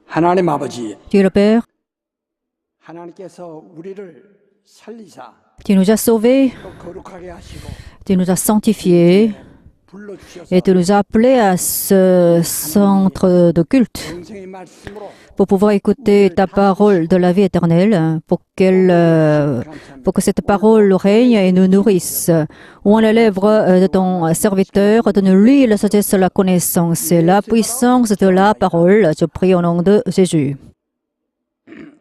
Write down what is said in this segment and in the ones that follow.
하나님 아버지, Dieu le Père, 하나님께서 우리를 살리사 tu nous as sauvés, 또 거룩하게 하시고 tu nous as sanctifiés 불러주셔서 et tu nous as appelés à ce centre de culte 영생의 말씀으로 pour pouvoir écouter ta parole de la vie éternelle, pour que cette parole règne et nous nourrisse. Ouvre les lèvres de ton serviteur, donne-lui la sagesse, la connaissance et la puissance de la parole. Je prie au nom de Jésus.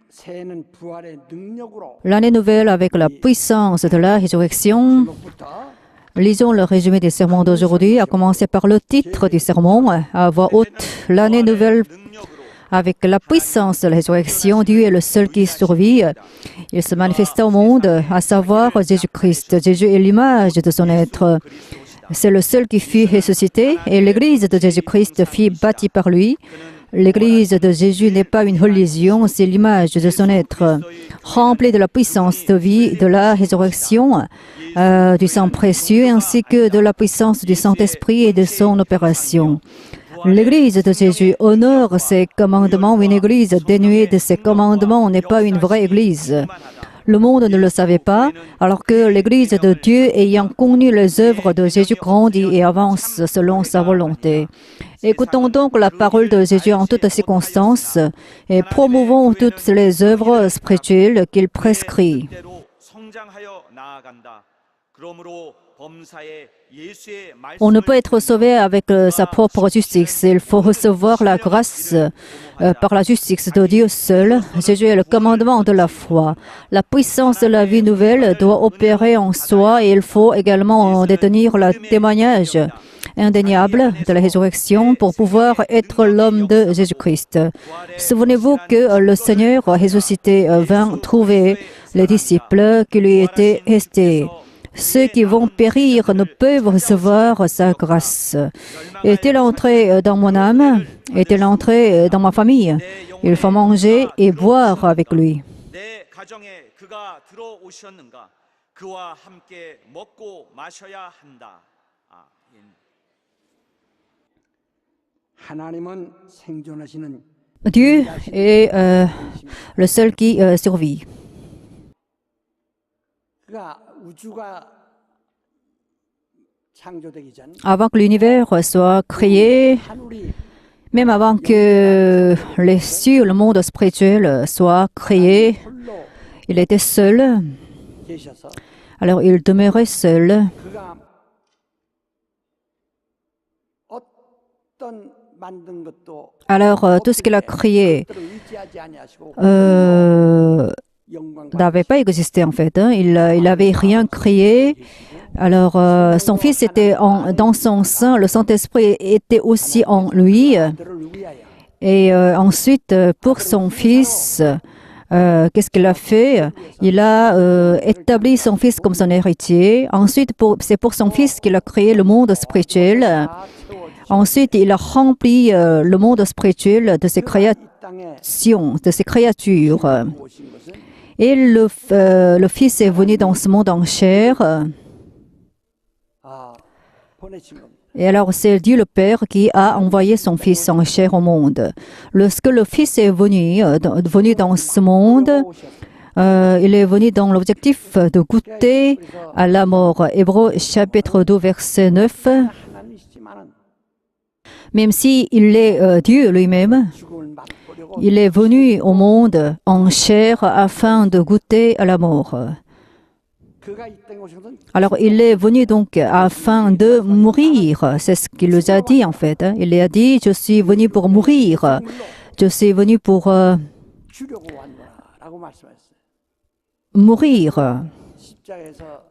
새해는 부활의 능력으로 L'année nouvelle avec la puissance de la résurrection. 부터 Lisons le résumé des sermons d'aujourd'hui, à commencer par le titre du sermon, à voix haute. L'année nouvelle avec la puissance de la résurrection, Dieu est le seul qui survit. Il se manifesta au monde, à savoir Jésus-Christ. Jésus est l'image de son être. C'est le seul qui fut ressuscité et l'Église de Jésus-Christ fut bâtie par lui. L'Église de Jésus n'est pas une religion, c'est l'image de son être, remplie de la puissance de vie, de la résurrection, du sang précieux, ainsi que de la puissance du Saint-Esprit et de son opération. L'Église de Jésus honore ses commandements. Une Église dénuée de ses commandements n'est pas une vraie Église. Le monde ne le savait pas, alors que l'Église de Dieu, ayant connu les œuvres de Jésus, grandit et avance selon sa volonté. Écoutons donc la parole de Jésus en toutes circonstances et promouvons toutes les œuvres spirituelles qu'il prescrit. On ne peut être sauvé avec sa propre justice. Il faut recevoir la grâce par la justice de Dieu seul. Jésus est le commandement de la foi. La puissance de la vie nouvelle doit opérer en soi et il faut également détenir le témoignage indéniable de la résurrection pour pouvoir être l'homme de Jésus-Christ. Souvenez-vous que le Seigneur ressuscité vint trouver les disciples qui lui étaient restés. Ceux qui vont périr ne peuvent recevoir sa grâce. Est-il entré dans mon âme? Est-il entré dans ma famille? Il faut manger et boire avec lui. 하나님은 생존하시는 Dieu est le seul qui survit. 그가 우주가 창조되기 전 Avant que l'univers soit créé, 하늘이 même avant que les cieux, le monde spirituel soit créé, 홀로 il était seul. 계셔서 Alors il demeurait seul. 그가 어떤 만든 것도 Alors tout ce qu'il a créé 그들을 의지하지 아니하시고 영광 n'avait pas existé en fait. Il n'avait rien créé. Alors son fils était dans son sein, le Saint-Esprit était aussi en lui. 그들을 위하여 Et ensuite, pour son fils, qu'est-ce qu'il a fait? Il a établi son fils comme son héritier. Ensuite, c'est pour son fils qu'il a créé le monde spirituel. 다 채워주시고 Ensuite, il a rempli le monde spirituel de ses 이 땅에 créations, de ses créatures. 오신 것은 Et le Fils est venu dans ce monde en chair. 보내신 겁니다. Et alors, c'est Dieu le Père qui a envoyé son Fils en chair au monde. Lorsque le Fils est venu dans ce monde, il est venu dans l'objectif de goûter à la mort. Hébreux chapitre 2, verset 9. 하나님이시지만은 Même s'il est Dieu lui-même, 죽음을 맛보려고 il est venu au monde en chair afin de goûter à la mort. 그가 이 땅에 오신 것은 Alors, il est venu donc afin de mourir. C'est ce qu'il nous a dit en fait. Il a dit, je suis venu pour mourir. Je suis venu pour 주려고 왔노라라고 말씀하셨어요. mourir, 십자가에서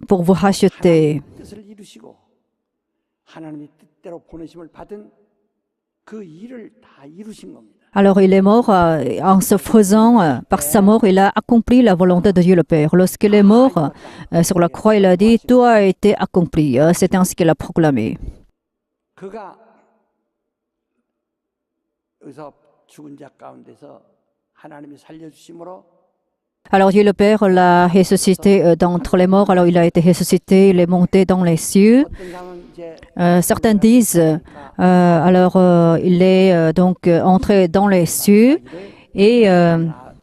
pour vous racheter. 뜻을 이루시고 하나님의 뜻대로 보내심을 받은 그 일을 다 이루신 겁니다. Alors, il est mort en se faisant, par sa mort, il a accompli la volonté de Dieu le Père. Lorsqu'il est mort sur la croix, il a dit, tout a été accompli. C'est ainsi qu'il a proclamé. 그가 여기서 죽은 자 가운데서 하나님이 살려주심으로 Alors Dieu le Père l'a ressuscité d'entre les morts. Alors il a été ressuscité, il est monté dans les cieux. 어떤 사람은 이제 Certains disent, il est donc entré dans les cieux et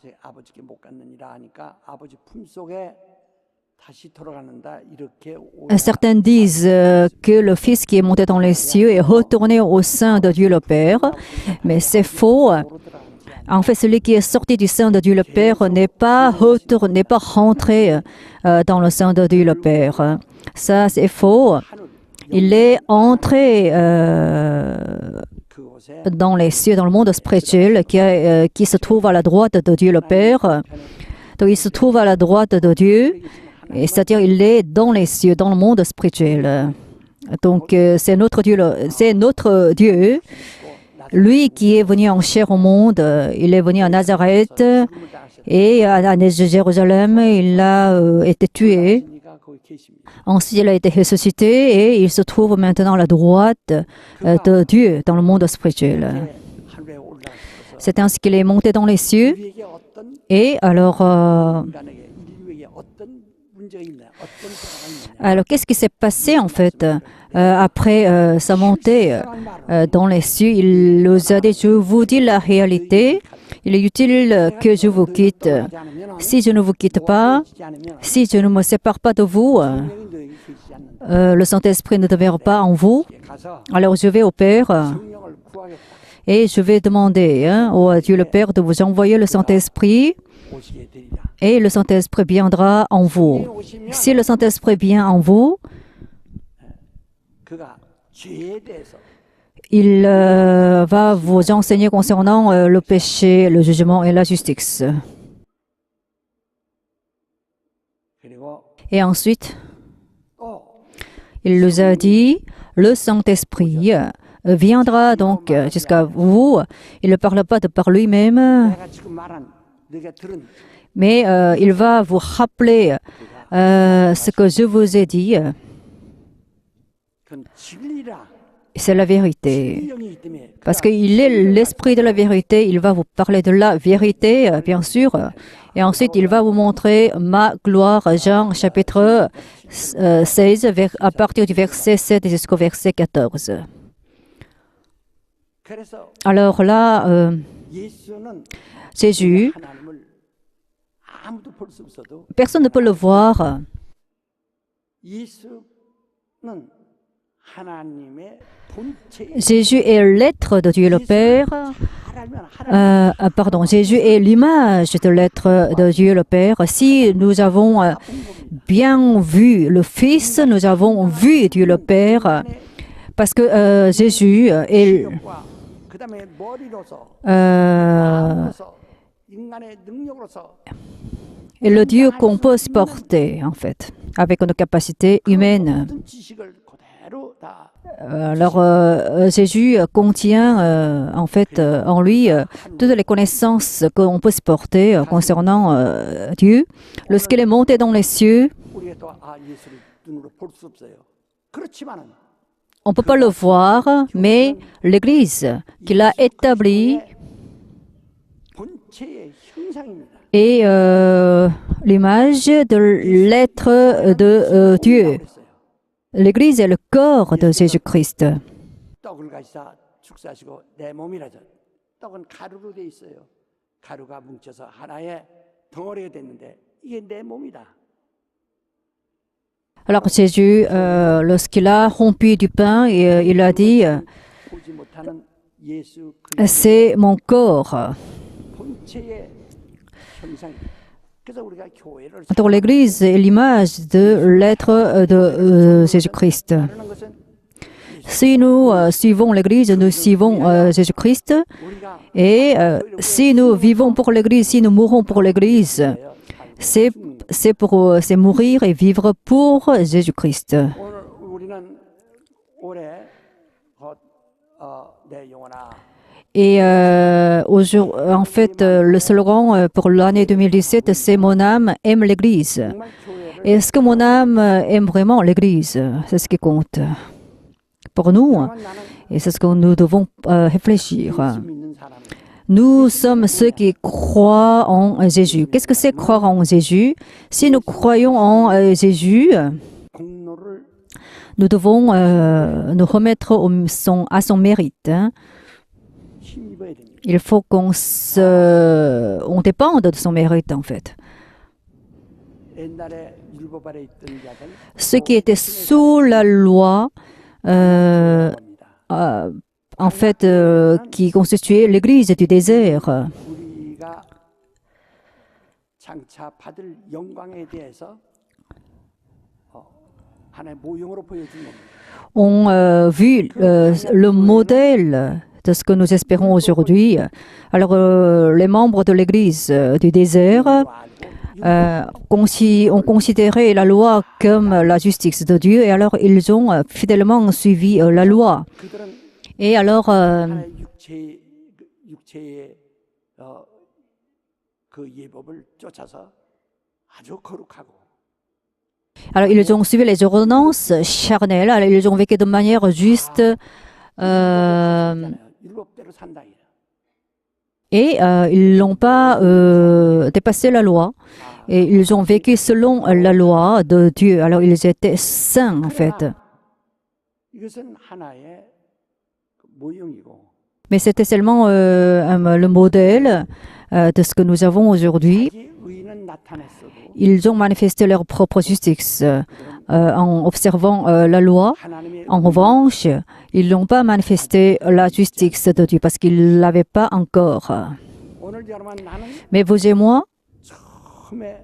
제 아버지께 못 갔느니라 하니까 아버지 품속에 다시 돌아가는다 이렇게 certains disent que le Fils qui est monté dans les cieux est retourné au sein de Dieu le Père, mais c'est faux. En fait, celui qui est sorti du sein de Dieu le Père n'est pas rentré dans le sein de Dieu le Père. Ça, c'est faux. Il est entré 그곳에 dans les cieux, dans le monde spirituel qui se trouve à la droite de Dieu le Père. Donc, il se trouve à la droite de Dieu, et c'est-à-dire il est dans les cieux, dans le monde spirituel. Donc, c'est notre Dieu. Lui qui est venu en chair au monde, il est venu à Nazareth et à Jérusalem, il a été tué. 하나님이가 거기 계십니다. Ensuite, il a été ressuscité et il se trouve maintenant à la droite de Dieu dans le monde spirituel. 하늘에 올라가셔서 C'est ainsi qu'il est monté dans les cieux. 우리에게 어떤 Et alors, 인간에게 인류에게 어떤 문제가 있나, 어떤 상황이 있냐. alors qu'est-ce qui s'est passé en fait après sa montée dans les cieux? Il nous a dit, je vous dis la réalité, il est utile que je vous quitte. Si je ne vous quitte pas, si je ne me sépare pas de vous, 성령이 너에게 계시지 않는다. le Saint-Esprit ne demeure pas en vous. 가서 Alors je vais au Père 성령을 구하겠다. et je vais demander au Dieu le Père de vous envoyer le Saint-Esprit 오시게 되리라. et le Saint-Esprit viendra en vous. Si le Saint-Esprit vient en vous, 그가 죄에 대해서 il va vous enseigner concernant le péché, le jugement et la justice. 그리고 Et ensuite, 또 il nous a dit, le Saint-Esprit viendra donc jusqu'à vous. Il ne parle pas de par lui-même, 내가 지금 말한 너희가 들은 mais il va vous rappeler ce que je vous ai dit. 그건 진리라. C'est la vérité. 진리이기 때문에 Parce qu'il est l'esprit de la vérité, il va vous parler de la vérité, bien sûr. Et ensuite, il va vous montrer ma gloire, Jean chapitre 16, à partir du verset 7 jusqu'au verset 14. 그래서 Alors là, 예수는 Jésus, 하나님을 아무도 볼 수 없어도 personne ne peut le voir. 예수는 하나님의 본체 Jésus est l'être de Dieu le Père. 잘 알면 하나님 Jésus est l'image de l'être de Dieu le Père. Si nous avons bien vu le Fils, nous avons vu Dieu le Père. Parce que Jésus est 그다음에 머리로서 euh, 그래서 인간의 능력으로서 le Dieu qu'on peut supporter, en fait, avec nos capacités humaines. 모든 지식을 그대로 다 Alors, Jésus contient en fait en lui toutes les connaissances qu'on peut supporter concernant Dieu. Lorsqu'il est monté dans les cieux, 우리가 또 예수를 눈으로 볼 수 없어요. 그렇지만은 on ne peut pas le voir, mais l'Église qu'il a établie 본체의 형상입니다. est l'image de l'être de Dieu. 그랬어요. L'Église est le corps de Jésus-Christ. 떡을 가지사 축사하시고 내 몸이라죠. 떡은 가루로 돼 있어요. 가루가 뭉쳐서 하나의 덩어리가 됐는데 이게 내 몸이다. Alors Jésus, lorsqu'il a rompu du pain, il a dit, 보지 못하는 예수 c'est mon corps. 본체의 형상입니다. 그래서 우리가 교회를 Donc l'Église est l'image de l'être de Jésus-Christ. 사랑하는 것은 Si nous suivons l'Église, nous suivons Jésus-Christ. 우리가 Et si nous vivons pour l'Église, si nous mourons pour l'Église, c'est mourir et vivre pour Jésus-Christ. 오늘 우리는 올해 내 영혼아 Et en fait, le slogan pour l'année 2017, c'est Mon âme aime l'Église. 정말 교회를 Est-ce que mon âme aime vraiment l'Église? C'est ce qui compte pour nous. 나는 Et c'est ce que nous devons réfléchir. 믿는 사람 Nous sommes ceux qui croient en Jésus. Qu'est-ce que c'est croire en Jésus? Si nous croyons en Jésus, 공로를 nous devons nous remettre à son mérite. Hein. 힘입어야 됩니다. Il faut on dépende de son mérite, en fait. 옛날에 율법 아래 있던 자들 Ceux qui étaient sous la loi, en fait, qui constituaient l'église du désert, 우리가 장차 받을 영광에 대해서 하나의 모형으로 보여준 겁니다. ont vu le modèle de ce que nous espérons aujourd'hui. Alors, les membres de l'église du désert ont considéré la loi comme la justice de Dieu et alors ils ont fidèlement suivi la loi. 그들은 Et alors, 하나의 육체의 그 예법을 쫓아서 아주 거룩하고 alors, ils ont suivi les ordonnances charnelles, alors, ils ont vécu de manière juste 율법대로 산다. et ils n'ont pas dépassé la loi. Et ils ont vécu selon la loi de Dieu. Alors, ils étaient saints, en fait. 이것은 하나의 모형이고 Mais c'était seulement le modèle de ce que nous avons aujourd'hui. 자기 의는 나타냈어도 Ils ont manifesté leur propre justice en observant la loi. 하나님의 En revanche, ils n'ont pas manifesté la justice de Dieu parce qu'ils ne l'avaient pas encore. 오늘 여러분 나는 Mais vous et moi, 처음에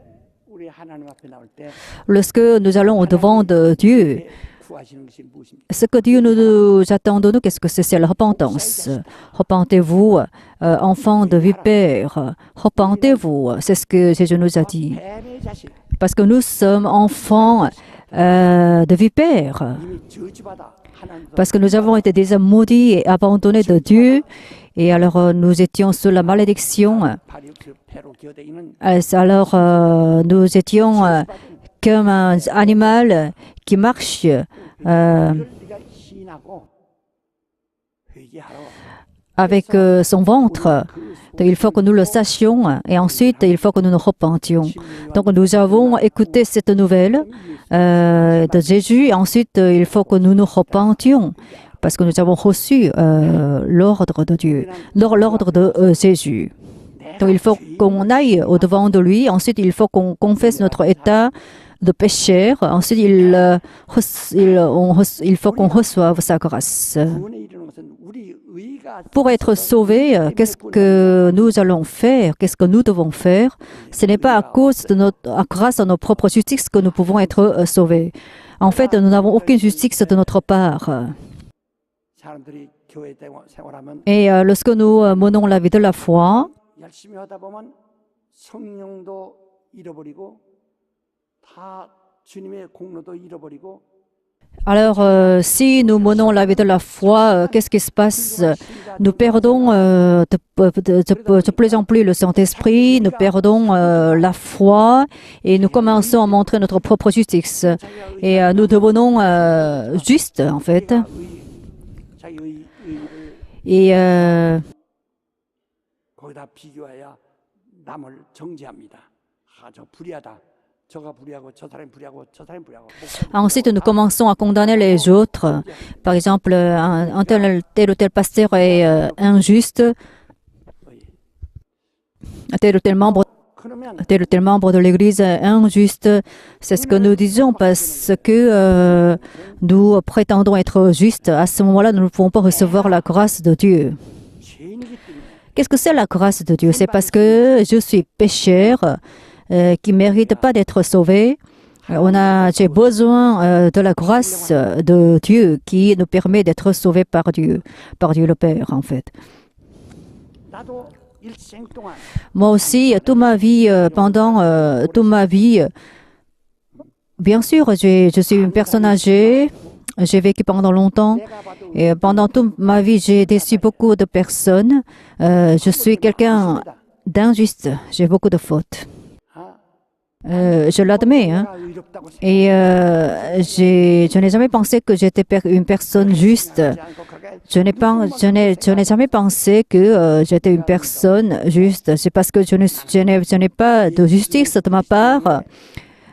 우리 하나님 앞에 나올 때 lorsque nous allons au-devant de Dieu, 구하시는 것이 무엇입니까? ce que Dieu nous attend de nous, qu'est-ce que c'est la repentance? Repentez-vous, enfants de vipère. Repentez-vous, c'est ce que Jésus nous a dit. 뱀의 자식 Parce que nous sommes enfants de vipère. 이미 저주받아 하나님도 Parce que nous avons été déjà maudits et abandonnés de Dieu. Et alors, nous étions sous la malédiction. 발이 없어 배로 기어대 있는 Alors, nous étions comme un animal qui marche. 이걸 네가 시인하고 회개하러 Avec son ventre. Donc, il faut que nous le sachions et ensuite il faut que nous nous repentions. Donc nous avons écouté cette nouvelle de Jésus et ensuite il faut que nous nous repentions parce que nous avons reçu l'ordre de Dieu, l'ordre de Jésus. Donc il faut qu'on aille au-devant de lui, ensuite il faut qu'on confesse notre état de pécheur, ensuite il faut qu'on reçoive sa grâce. 구원에 이르는 것은 우리 의가 Pour être sauvés, qu'est-ce que nous allons faire? Qu'est-ce que nous devons faire? Ce n'est pas grâce à nos propres justices que nous pouvons être sauvés. En fait, nous n'avons aucune justice de notre part. 사람들이 교회 생활하면 Et lorsque nous menons la vie de la foi, 열심히 하다 보면 성령도 잃어버리고 다 주님의 공로도 잃어버리고 alors si nous menons la vie de la foi, qu'est-ce qui se passe? Nous perdons de plus en plus le Saint-Esprit, nous perdons la foi et nous commençons à montrer notre propre justice. Et nous devenons justes, en fait. 자기 의를 Et 거기다 비교해야 남을 정죄합니다. 저 불의하다. 저가 불의하고 저 사람이 불의하고 저 사람이 불의하고. ensuite, nous commençons à condamner les autres. Par exemple, un tel ou tel pasteur est injuste, tel ou tel membre de l'Église est injuste. C'est ce que nous disons parce que nous prétendons être justes. À ce moment-là, nous ne pouvons pas recevoir la grâce de Dieu. Qu'est-ce que c'est la grâce de Dieu? C'est parce que je suis pécheur qui ne mérite pas d'être sauvé. J'ai besoin de la grâce de Dieu qui nous permet d'être sauvés par Dieu le Père, en fait. 나도 일생 동안 Moi aussi, toute ma vie, pendant toute ma vie, bien sûr, je suis une personne âgée, j'ai vécu pendant longtemps, 내가 봐도 et pendant toute ma vie, j'ai déçu beaucoup de personnes. Je suis quelqu'un d'injuste, j'ai beaucoup de fautes. Je l'admets, hein. 내가 의롭다고 Et je n'ai jamais pensé que j'étais une personne juste. 생각하지 않고 그렇게 Je n'ai jamais pensé que j'étais une personne juste. C'est parce que je n'ai pas de justice de ma part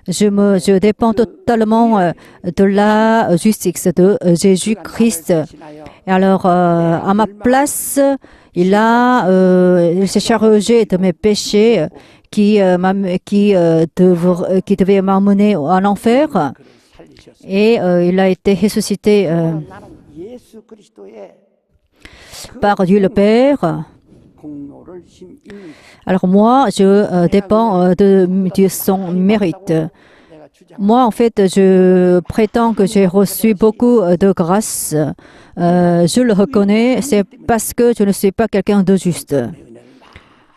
je dépends totalement de la justice de Jésus-Christ. Et alors, à ma place, il s'est chargé de mes péchés qui devaient m'amener en enfer. 그를 살리셨습니다. Et il a été ressuscité 나는 예수 그리스도의 par Dieu le Père. 공로를 힘입는 Alors moi, je dépends de son mérite. 내가 주장. Moi, en fait, je prétends que j'ai reçu beaucoup de grâce. Je le reconnais, c'est parce que je ne suis pas quelqu'un de juste. 은혜를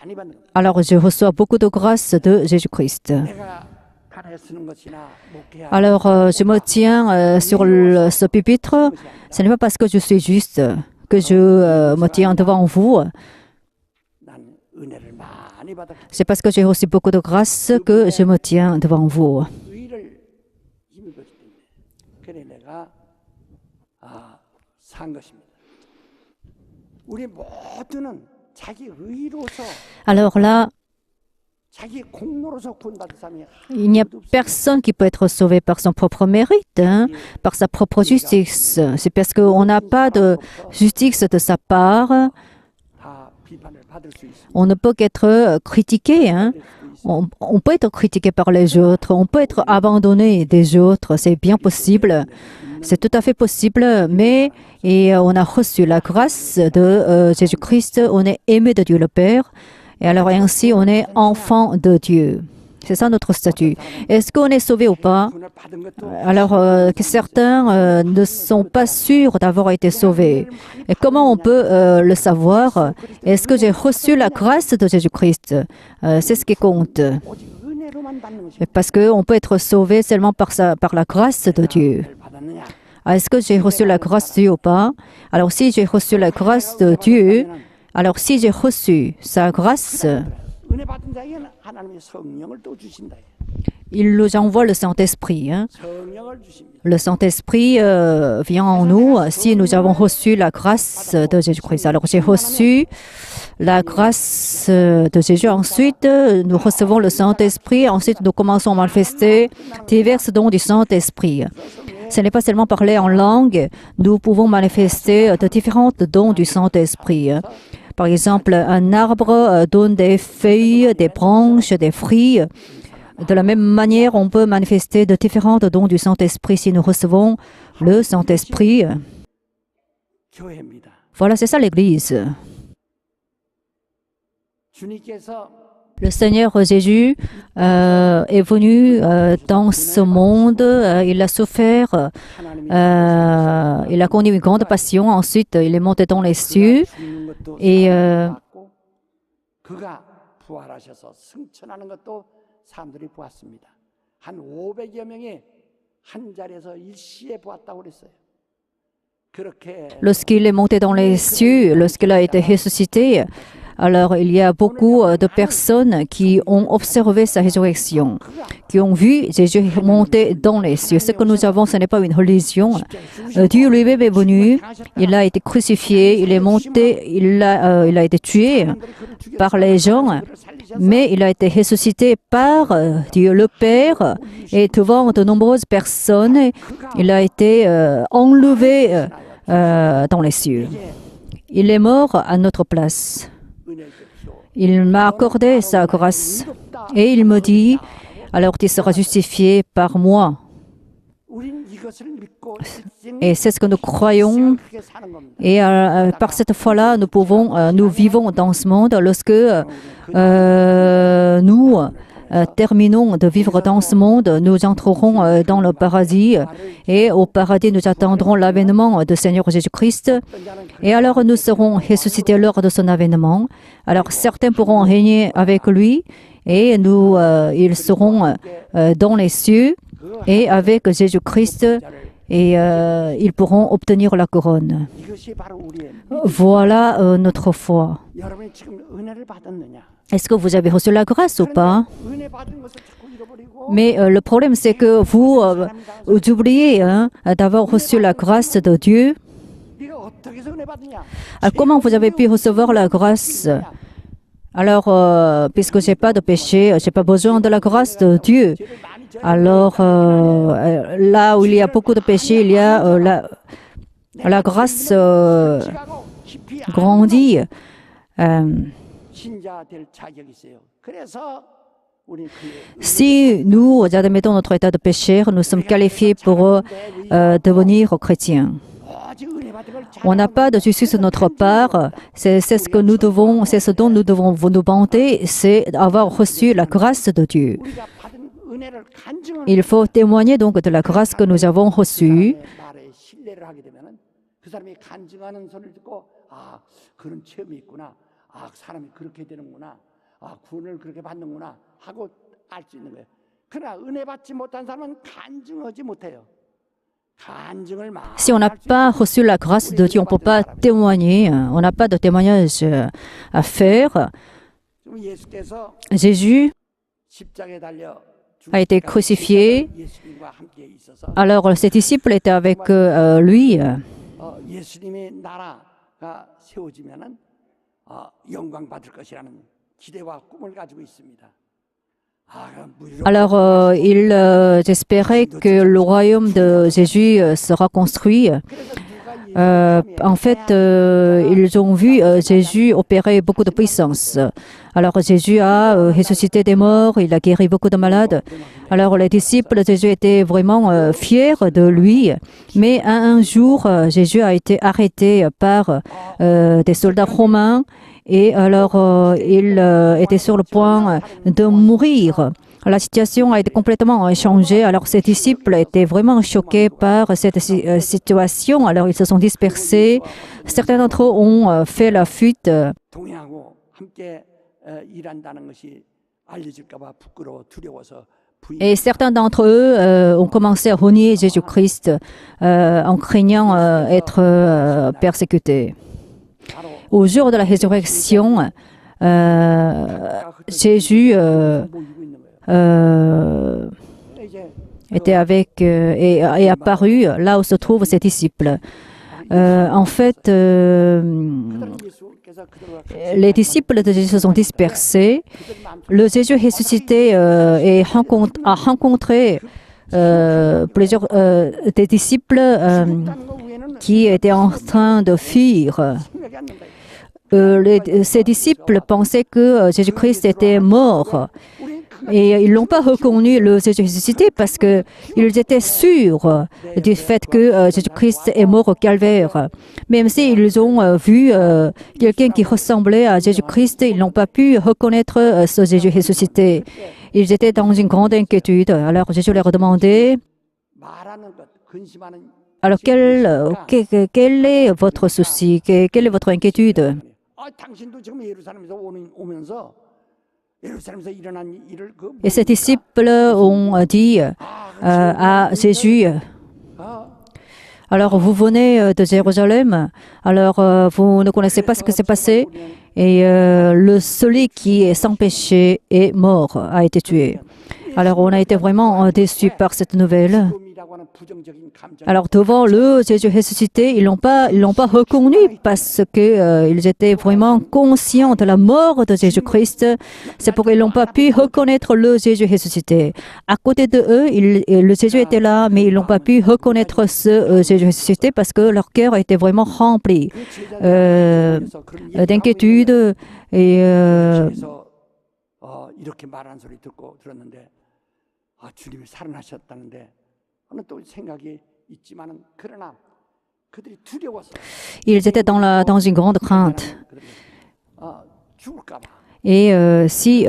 많이 받는 겁니다. Alors, je reçois beaucoup de grâce de Jésus-Christ. 내가 가르쳐 쓰는 것이나 목회하 Alors, je me tiens sur ce pupitre. Ce n'est pas parce que je suis juste que je me tiens devant vous. 난 은혜를 많이 받았기 C'est parce que j'ai reçu beaucoup de grâce que je me tiens devant vous. 의를 힘입었기 때문에 그래 내가 산 것입니다. 우리 모두는 자기 의로서 Alors là, 자기 공로로서 구원받은 사람이 il n'y a personne qui peut être sauvé par son propre mérite, hein, par sa propre justice. C'est parce qu'on n'a pas de justice de sa part. 다 비판을 받을 수 있습니다. On ne peut qu'être critiqué. Hein. On peut être critiqué par les autres. On peut être abandonné des autres. C'est bien possible. C'est tout à fait possible. Mais on a reçu la grâce de Jésus-Christ. On est aimé de Dieu le Père. Et alors ainsi, on est enfant de Dieu. C'est ça notre statut. Est-ce qu'on est sauvé ou pas? 구원을 받은 것도 Alors que certains ne sont pas sûrs d'avoir été sauvés. Et comment on peut le savoir? Est-ce que j'ai reçu la grâce de Jésus-Christ? C'est ce qui compte. 오직 은혜로만 받는 것이 Parce qu'on peut être sauvé seulement par la grâce de Dieu. 받았느냐? Est-ce que j'ai reçu la grâce de Dieu ou pas? Alors si j'ai reçu la grâce de Dieu, alors si j'ai reçu sa grâce, 은혜 받은 자에게는 하나님의 성령을 또 주신다. il nous envoie le Saint-Esprit. Hein. 성령을 주십니다. Le Saint-Esprit vient en nous si nous avons reçu la grâce de Jésus-Christ. Alors j'ai reçu la grâce de Jésus. Ensuite, nous recevons le Saint-Esprit. Ensuite, nous commençons à manifester divers dons du Saint-Esprit. Ce n'est pas seulement parler en langue. Nous pouvons manifester de différents dons du Saint-Esprit. Par exemple, un arbre donne des feuilles, des branches, des fruits. De la même manière, on peut manifester de différents dons du Saint-Esprit si nous recevons le Saint-Esprit. 교회입니다. Voilà, c'est ça l'Église. 주님께서 Le Seigneur Jésus est venu dans ce monde, il a souffert, 하나님이 il a connu une grande passion, ensuite il est monté dans les cieux 죽는 것도 et 받고 그가 부활하셔서 승천하는 것도 사람들이 보았습니다. 한 500여 명이 한 자리에서 일시에 보았다고 그랬어요. 그렇게 lorsqu'il est monté dans les cieux, lorsqu'il a été ressuscité, alors il y a beaucoup de personnes qui ont observé sa résurrection, qui ont vu Jésus monter dans les cieux. Ce que nous avons, ce n'est pas une religion. Dieu lui-même est venu, il a été crucifié, il est monté, il a été tué par les gens, mais il a été ressuscité par Dieu le Père et devant de nombreuses personnes, il a été enlevé dans les cieux. Il est mort à notre place. Il m'a accordé sa grâce et il me dit, alors tu seras justifié par moi. Et c'est ce que nous croyons. Et par cette foi-là, nous vivons dans ce monde. Lorsque nous terminons de vivre dans ce monde, nous entrerons dans le paradis. Et au paradis, nous attendrons l'avènement du Seigneur Jésus-Christ. Et alors, nous serons ressuscités lors de son avènement. Alors, certains pourront régner avec lui. Et ils seront dans les cieux. Et avec Jésus-Christ, et ils pourront obtenir la couronne. Voilà notre foi. 여러분이 지금 은혜를 받았느냐? Est-ce que vous avez reçu la grâce ou pas? 은혜 받은 것을 자꾸 잃어버리고 Mais le problème, c'est que vous oubliez d'avoir reçu la grâce de Dieu. 네가 어떻게 해서 은혜 받느냐? Alors, comment vous avez pu recevoir la grâce? Alors, puisque je n'ai pas de péché, je n'ai pas besoin de la grâce de Dieu. 죄를 많이 Alors, là où il y a beaucoup de péchés, il y a la grâce grandit. 신자 될 자격이 있어요. 그래서 우리는 그의 Si nous admettons notre état de pécheur, nous sommes qualifiés pour devenir chrétiens. 오직 은혜 받은 걸 On n'a pas de justice de notre part. C'est ce que nous devons, c'est ce dont nous devons nous vanter, c'est avoir reçu la grâce de Dieu. 우리가 받은 은혜를 간증을 Il faut témoigner donc de la grâce que nous avons reçue. 말에 신뢰를 하게 되면은 그 사람이 간증하는 소리를 듣고 아 그런 체험이 있구나. 아 사람이 그렇게 되는구나. 아 구원을 그렇게 받는구나 하고 알 수 있는 거예요. 그러나 은혜 받지 못한 사람은 간증하지 못해요. 간증을 많이 Si on n'a pas reçu la grâce de Dieu, on ne peut pas témoigner. On n'a pas de témoignage à faire. 예수께서 Jésus 십자가에 달려 a été crucifié. 예수님과 함께 있어서 Alors, ses disciples étaient avec lui. 예수님의 나라가 세워지면은 영광 받을 것이라는 기대와 꿈을 가지고 있습니다. Alors, ils espéraient que le royaume de Jésus sera construit. En fait, ils ont vu Jésus opérer beaucoup de puissance. Alors, Jésus a ressuscité des morts, il a guéri beaucoup de malades. Alors, les disciples de Jésus étaient vraiment fiers de lui. Mais un jour, Jésus a été arrêté par des soldats romains. Et alors, il était sur le point de mourir. La situation a été complètement changée. Alors, ses disciples étaient vraiment choqués par cette situation. Alors, ils se sont dispersés. Certains d'entre eux ont fait la fuite. 동행하고 함께 일한다는 것이 알려질까 봐 부끄러워 두려워서 부인. Et certains d'entre eux ont commencé à renier Jésus-Christ en craignant être persécutés. Au jour de la résurrection, Jésus était avec et est apparu là où se trouvent ses disciples. En fait, les disciples de Jésus se sont dispersés. Le Jésus ressuscité a rencontré plusieurs des disciples qui étaient en train de fuir. Ces disciples pensaient que Jésus-Christ était mort. Et ils n'ont pas reconnu le Jésus ressuscité parce qu'ils étaient sûrs du fait que Jésus-Christ est mort au calvaire. Même s'ils ont vu quelqu'un qui ressemblait à Jésus-Christ, ils n'ont pas pu reconnaître ce Jésus ressuscité. Ils étaient dans une grande inquiétude. Alors Jésus leur a demandé, alors quel est votre souci? Quelle est votre inquiétude? Et ces disciples ont dit à Jésus, alors vous venez de Jérusalem, alors vous ne connaissez pas ce qui s'est passé, et celui qui est sans péché est mort, a été tué. Alors on a été vraiment déçus par cette nouvelle. Alors devant le Jésus ressuscité, ils l'ont pas reconnu parce que ils étaient vraiment conscients de la mort de Jésus-Christ. C'est pourquoi ils n'ont pas pu reconnaître le Jésus ressuscité. À côté de eux, le Jésus était là, mais ils n'ont pas pu reconnaître ce Jésus ressuscité parce que leur cœur était vraiment rempli d'inquiétude et 이렇게 말하는 소리 듣고 들었는데 주님이 살아나셨다는데 하는 또 생각이 있지만은 그러나 그들이 두려워서 ils étaient dans une grande crainte. 죽을까 봐. Et si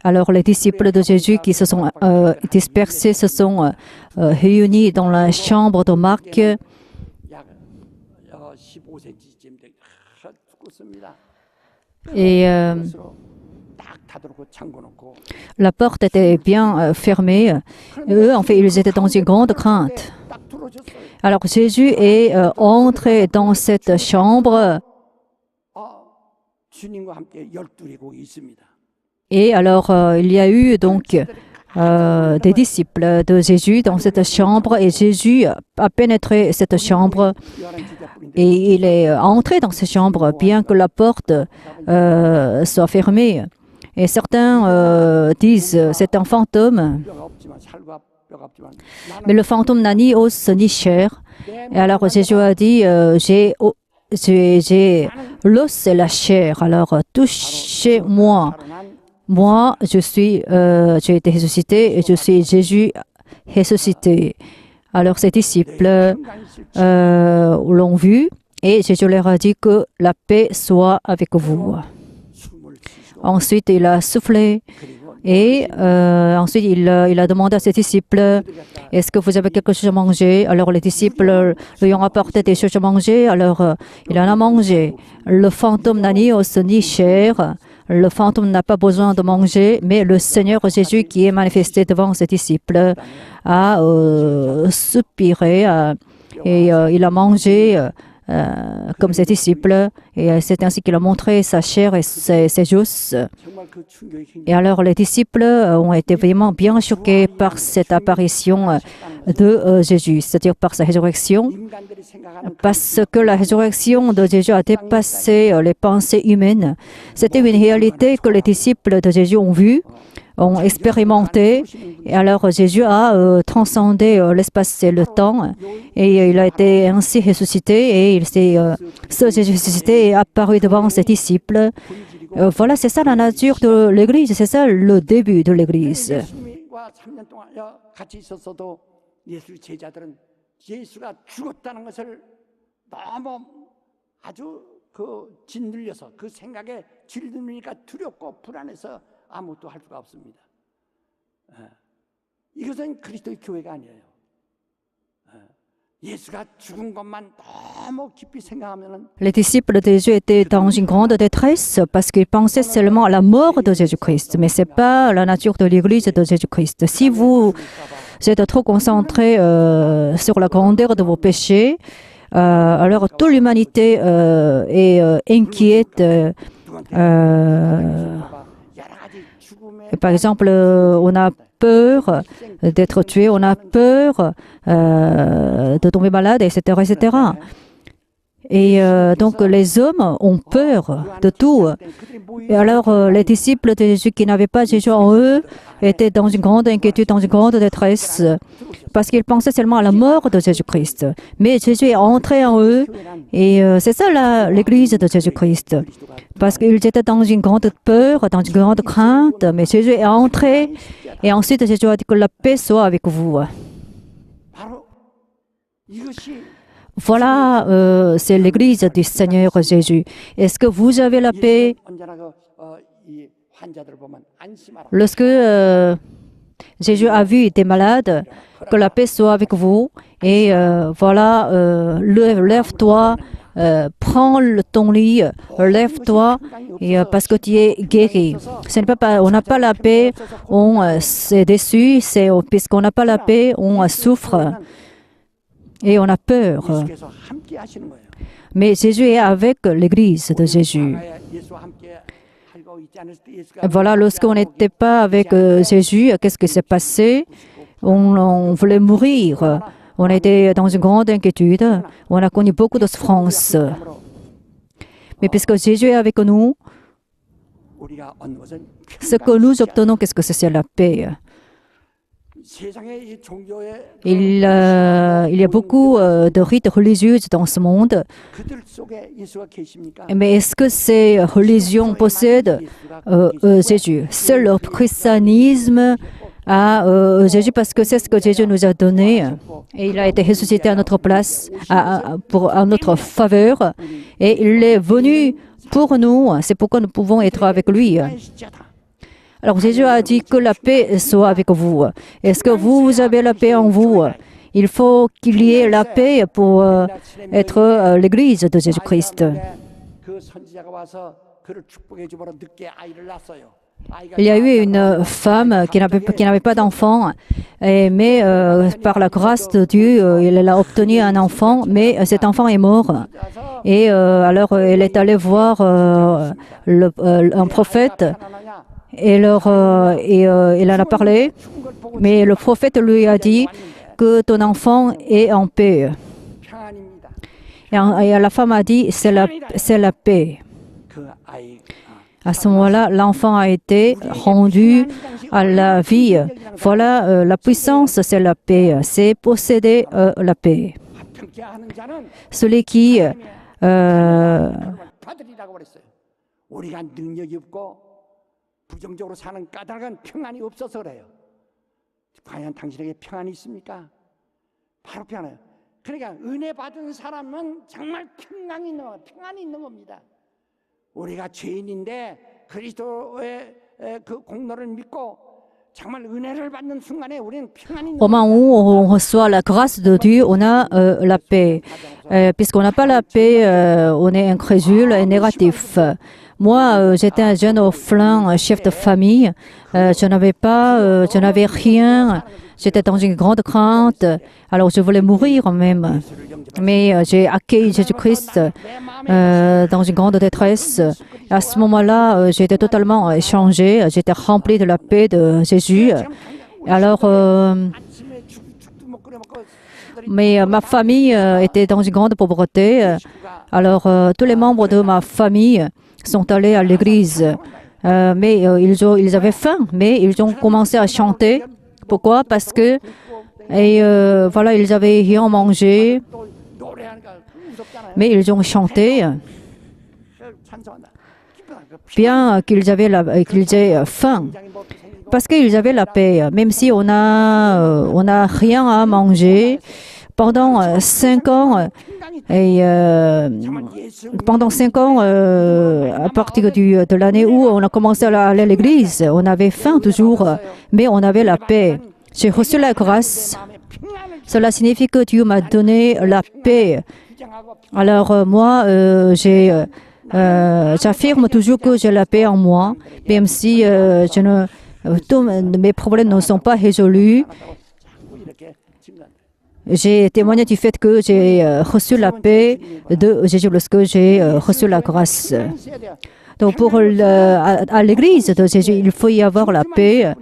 alors les disciples de Jésus qui se sont dispersés se sont réunis dans la chambre de Marc. 약 15cm쯤 되게 죽었습니다. Et la porte était bien fermée. Eux, en fait, ils étaient dans une grande crainte. Alors Jésus est entré dans cette chambre. Et alors, il y a eu donc des disciples de Jésus dans cette chambre. Et Jésus a pénétré cette chambre. Et il est entré dans cette chambre, bien que la porte soit fermée. Et certains disent c'est un fantôme, 뼈가 없지만 살과 뼈가 없지만 mais le fantôme n'a ni os ni chair. Et alors Jésus a dit j'ai l'os et la chair. Alors touchez-moi. Moi, j'ai été ressuscité et je suis Jésus ressuscité. Alors ces disciples l'ont vu et Jésus leur a dit que la paix soit avec vous. Ensuite, il a soufflé et ensuite il a demandé à ses disciples, est-ce que vous avez quelque chose à manger? Alors les disciples lui ont apporté des choses à manger, alors il en a mangé. Le fantôme n'a ni os ni chair. Le fantôme n'a pas besoin de manger, mais le Seigneur Jésus qui est manifesté devant ses disciples a soupiré et il a mangé comme ses disciples. Et c'est ainsi qu'il a montré sa chair et ses os. Et alors les disciples ont été vraiment bien choqués par cette apparition de Jésus, c'est-à-dire par sa résurrection, parce que la résurrection de Jésus a dépassé les pensées humaines. C'était une réalité que les disciples de Jésus ont vue, ont expérimenté. Et alors Jésus a transcendé l'espace et le temps et il a été ainsi ressuscité et ce Jésus ressuscité est apparu devant ses disciples. Voilà, c'est ça la nature de l'Église, c'est ça le début de l'Église. 예수님과 3년 동안 같이 있었어도 예수 제자들은 예수가 죽었다는 것을 너무 아주 짓눌려서 그 생각에 짓눌리니까 두렵고 불안해서 아무것도 할 수가 없습니다. 이것은 그리스도의 교회가 아니에요. 예수가 죽은 것만 너무 깊이 생각하면은 Les disciples de Jésus étaient dans une grande détresse parce qu'ils pensaient seulement à la mort de Jésus-Christ, mais ce n'est pas la nature de l'Église de Jésus-Christ. Si vous êtes trop concentrés sur la grandeur de vos péchés, alors toute l'humanité est inquiète. Par exemple, on a peur d'être tué, on a peur de tomber malade, etc., etc. Et donc les hommes ont peur de tout. Et alors les disciples de Jésus qui n'avaient pas Jésus en eux étaient dans une grande inquiétude, dans une grande détresse, parce qu'ils pensaient seulement à la mort de Jésus-Christ. Mais Jésus est entré en eux, et c'est ça l'Église de Jésus-Christ. Parce qu'ils étaient dans une grande peur, dans une grande crainte, mais Jésus est entré, et ensuite Jésus a dit que la paix soit avec vous. Voilà, c'est l'Église du Seigneur Jésus. Est-ce que vous avez la paix? Lorsque Jésus a vu des malades, que la paix soit avec vous. Et voilà, lève-toi, prends ton lit, lève-toi, et parce que tu es guéri. On n'a pas la paix, on s'est déçu, puisqu'on n'a pas la paix, on souffre. Et on a peur. Mais Jésus est avec l'Église de Jésus. Voilà, lorsqu'on n'était pas avec Jésus, qu'est-ce qui s'est passé? On voulait mourir. On était dans une grande inquiétude. On a connu beaucoup de souffrances. Mais puisque Jésus est avec nous, ce que nous obtenons, qu'est-ce que c'est la paix? Il y a beaucoup de rites religieux dans ce monde. Mais est-ce que ces religions possèdent Jésus? Seul le christianisme a Jésus parce que c'est ce que Jésus nous a donné. Et il a été ressuscité à notre place, à notre faveur. Et il est venu pour nous. C'est pourquoi nous pouvons être avec lui. Alors Jésus a dit que la paix soit avec vous. Est-ce que vous avez la paix en vous? Il faut qu'il y ait la paix pour être l'Église de Jésus-Christ. Il y a eu une femme qui n'avait pas d'enfant, mais par la grâce de Dieu, elle a obtenu un enfant, mais cet enfant est mort. Et alors elle est allée voir un prophète. Et elle en a parlé, mais le prophète lui a dit que ton enfant est en paix. Et la femme a dit, c'est la paix. À ce moment-là, l'enfant a été rendu à la vie. Voilà, la puissance, c'est la paix. C'est posséder la paix. 화평케 하는 자는 Celui qui 받으리라고 그랬어요. 우리가 능력이 없고 부정적으로 사는 까닭은 평안이 없어서 그래요. 과연 당신에게 평안이 있습니까? 바로 평안해요. 그러니까 은혜 받은 사람은 정말 평안이 있는 겁니다. 우리가 죄인인데 그리스도의 그 공로를 믿고 정말 은혜를 받는 순간에 우리는 평안이 있는 au moment où on reçoit la grâce de Dieu, on a la paix. Puisqu'on n'a pas la paix, on est incrédule et négatif. Moi, j'étais un jeune orphelin, chef de famille. Je n'avais rien. J'étais dans une grande crainte. Alors, je voulais mourir même. Mais j'ai accueilli Jésus-Christ dans une grande détresse. À ce moment-là, j'étais totalement changée. J'étais remplie de la paix de Jésus. Alors, mais ma famille était dans une grande pauvreté. Alors, tous les membres de ma famille sont allés à l'église. Mais ils avaient faim, mais ils ont commencé à chanter. Pourquoi? Parce que voilà, ils avaient rien mangé, mais ils ont chanté, bien qu'ils aient faim, parce qu'ils avaient la paix. Même si on a rien à manger pendant 5 ans. Et pendant 5 ans, à partir de l'année où on a commencé à aller à l'église, on avait faim toujours, mais on avait la paix. J'ai reçu la grâce. Cela signifie que Dieu m'a donné la paix. Alors moi, j'affirme toujours que j'ai la paix en moi, même si tous mes problèmes ne sont pas résolus. J'ai témoigné du fait que j'ai reçu la paix de Jésus lorsque j'ai reçu la grâce. Donc à l'église de Jésus, il faut y avoir la paix.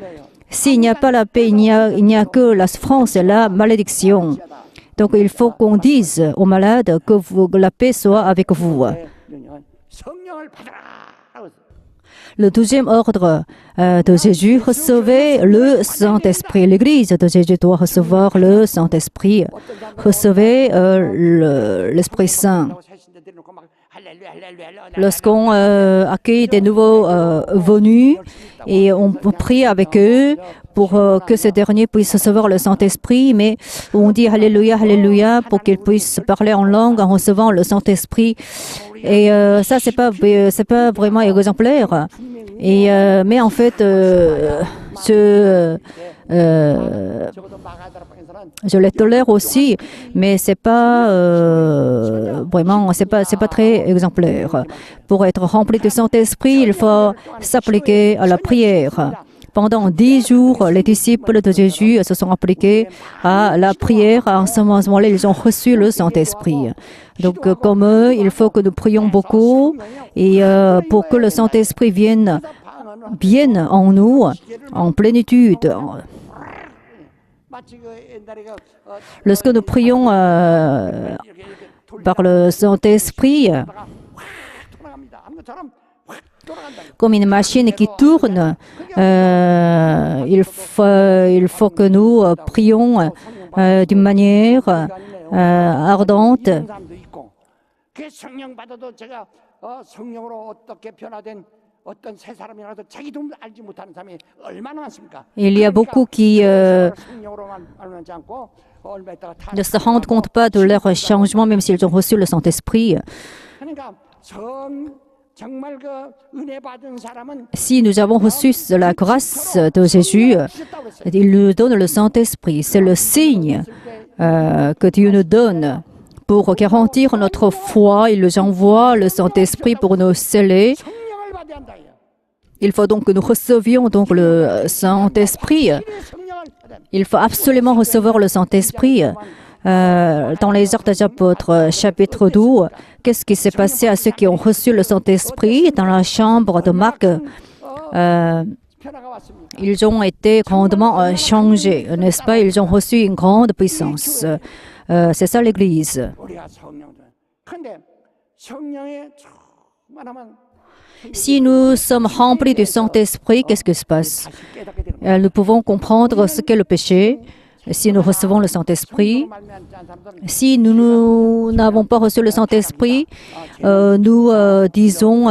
S'il n'y a pas la paix, il n'y a que la souffrance et la malédiction. Donc il faut qu'on dise aux malades que la paix soit avec vous. Le 12e ordre de Jésus, recevez le Saint-Esprit. L'Église de Jésus doit recevoir le Saint-Esprit. Recevez l'Esprit Saint. Lorsqu'on accueille des nouveaux venus et on prie avec eux pour que ces derniers puissent recevoir le Saint-Esprit, mais on dit Alléluia, Alléluia pour qu'ils puissent parler en langue en recevant le Saint-Esprit. Et ça, c'est pas vraiment exemplaire. Et mais en fait, je les tolère aussi, mais c'est pas vraiment, c'est pas très exemplaire. Pour être rempli du Saint-Esprit, il faut s'appliquer à la prière. Pendant 10 jours, les disciples de Jésus se sont appliqués à la prière. En ce moment-là, ils ont reçu le Saint-Esprit. Donc, comme eux, il faut que nous prions beaucoup et pour que le Saint-Esprit vienne en nous, en plénitude. Lorsque nous prions par le Saint-Esprit, comme une machine qui tourne, il faut que nous prions d'une manière ardente. Il y a beaucoup qui ne se rendent compte pas de leur changement, même s'ils ont reçu le Saint-Esprit. Si nous avons reçu la grâce de Jésus, il nous donne le Saint-Esprit. C'est le signe que Dieu nous donne pour garantir notre foi. Il nous envoie le Saint-Esprit pour nous sceller. Il faut donc que nous recevions donc le Saint-Esprit. Il faut absolument recevoir le Saint-Esprit. Dans les Actes des Apôtres, chapitre 12, qu'est-ce qui s'est passé à ceux qui ont reçu le Saint-Esprit dans la chambre de Marc? Ils ont été grandement changés, n'est-ce pas? Ils ont reçu une grande puissance. C'est ça l'Église. Si nous sommes remplis du Saint-Esprit, qu'est-ce qui se passe? Nous pouvons comprendre ce qu'est le péché. Si nous recevons le Saint-Esprit, si nous n'avons pas reçu le Saint-Esprit, nous disons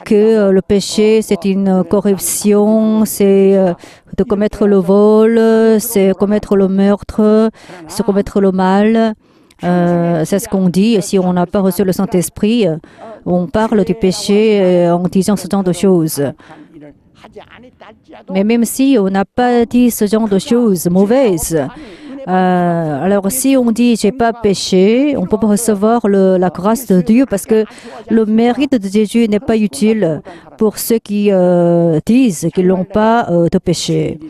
que le péché, c'est une corruption, c'est de commettre le vol, c'est commettre le meurtre, c'est commettre le mal. C'est ce qu'on dit. Si on n'a pas reçu le Saint-Esprit, on parle du péché en disant ce genre de choses. Mais même si on n'a pas dit ce genre de choses mauvaises, alors si on dit « j'ai pas péché », on peut pas recevoir la grâce de Dieu parce que le mérite de Jésus n'est pas utile pour ceux qui disent qu'ils n'ont pas de péché.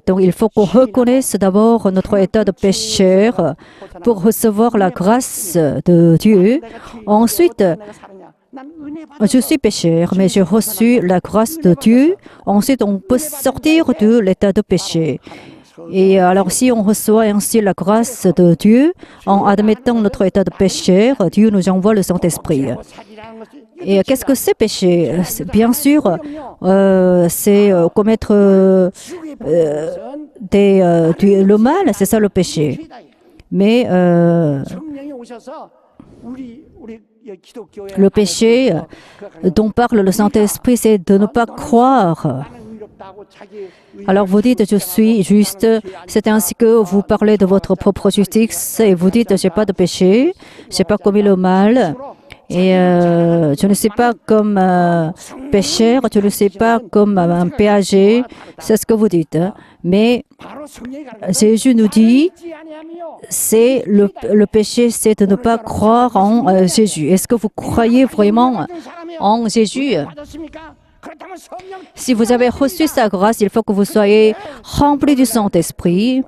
Donc il faut qu'on reconnaisse d'abord notre état de pécheur pour recevoir la grâce de Dieu. Ensuite, je suis pécheur, mais j'ai reçu la grâce de Dieu. Ensuite, on peut sortir de l'état de péché. Et alors, si on reçoit ainsi la grâce de Dieu, en admettant notre état de pécheur, Dieu nous envoie le Saint-Esprit. Et qu'est-ce que c'est péché? Bien sûr, c'est commettre le mal, c'est ça le péché. Mais le péché dont parle le Saint-Esprit, c'est de ne pas croire. Alors vous dites, je suis juste, c'est ainsi que vous parlez de votre propre justice et vous dites, je n'ai pas de péché, je n'ai pas commis le mal. Et je ne suis pas comme pécheur, je ne suis pas comme un péager, c'est ce que vous dites. Mais Jésus nous dit, c'est le péché, c'est de ne pas croire en Jésus. Est-ce que vous croyez vraiment en Jésus? Si vous avez reçu sa grâce, il faut que vous soyez remplis du Saint-Esprit.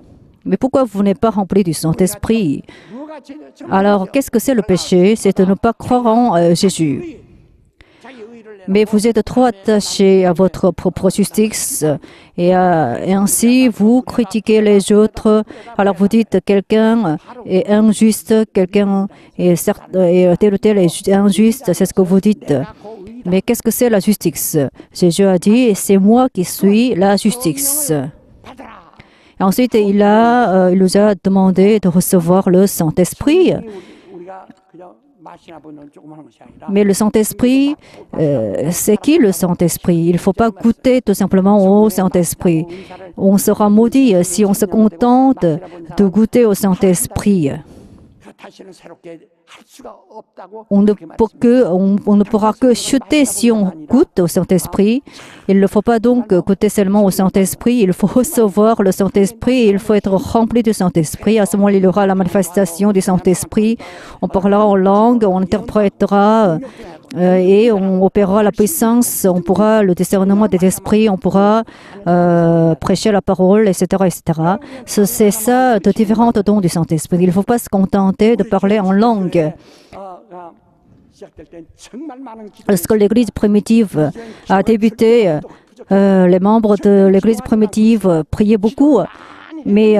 Mais pourquoi vous n'êtes pas remplis du Saint-Esprit? Alors, qu'est-ce que c'est le péché? C'est de ne pas croire en Jésus. Mais vous êtes trop attaché à votre propre justice et ainsi vous critiquez les autres. Alors vous dites quelqu'un est injuste, quelqu'un est tel ou tel est injuste, c'est ce que vous dites. Mais qu'est-ce que c'est la justice? Jésus a dit, c'est moi qui suis la justice. Et ensuite, il nous a demandé de recevoir le Saint-Esprit. Mais le Saint-Esprit, c'est qui le Saint-Esprit? Il ne faut pas goûter tout simplement au Saint-Esprit. On sera maudit si on se contente de goûter au Saint-Esprit. On ne pourra que chuter si on goûte au Saint-Esprit. Il ne faut pas donc goûter seulement au Saint-Esprit, il faut recevoir le Saint-Esprit, il faut être rempli du Saint-Esprit. À ce moment, il y aura la manifestation du Saint-Esprit. On parlera en langue, on interprétera et on opérera la puissance, on pourra le discernement des esprits, on pourra prêcher la parole, etc. etc. C'est ça de différents dons du Saint-Esprit. Il ne faut pas se contenter de parler en langue. Lorsque l'Église primitive a débuté, les membres de l'Église primitive priaient beaucoup. Mais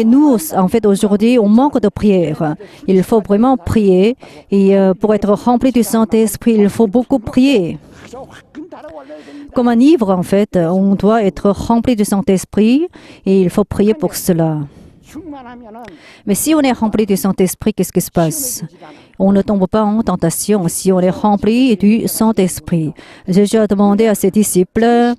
nous, en fait, aujourd'hui, on manque de prière. Il faut vraiment prier. Et pour être rempli du Saint-Esprit, il faut beaucoup prier. Comme un ivre, en fait, on doit être rempli du Saint-Esprit et il faut prier pour cela. Mais si on est rempli du Saint-Esprit, qu'est-ce qui se passe? On ne tombe pas en tentation si on est rempli du Saint-Esprit. Jésus a demandé à ses disciples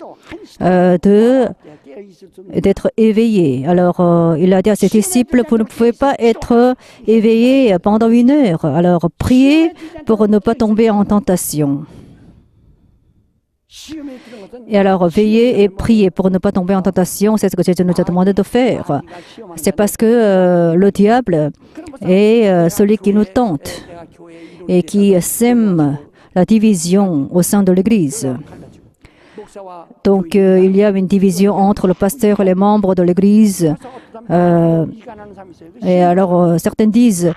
d'être éveillés. Alors, il a dit à ses disciples, vous ne pouvez pas être éveillés pendant 1 heure. Alors, priez pour ne pas tomber en tentation. Et alors, veillez et priez pour ne pas tomber en tentation. C'est ce que Jésus nous a demandé de faire. C'est parce que le diable est celui qui nous tente et qui sème la division au sein de l'Église. Donc, il y a une division entre le pasteur et les membres de l'Église. Et alors, certains disent,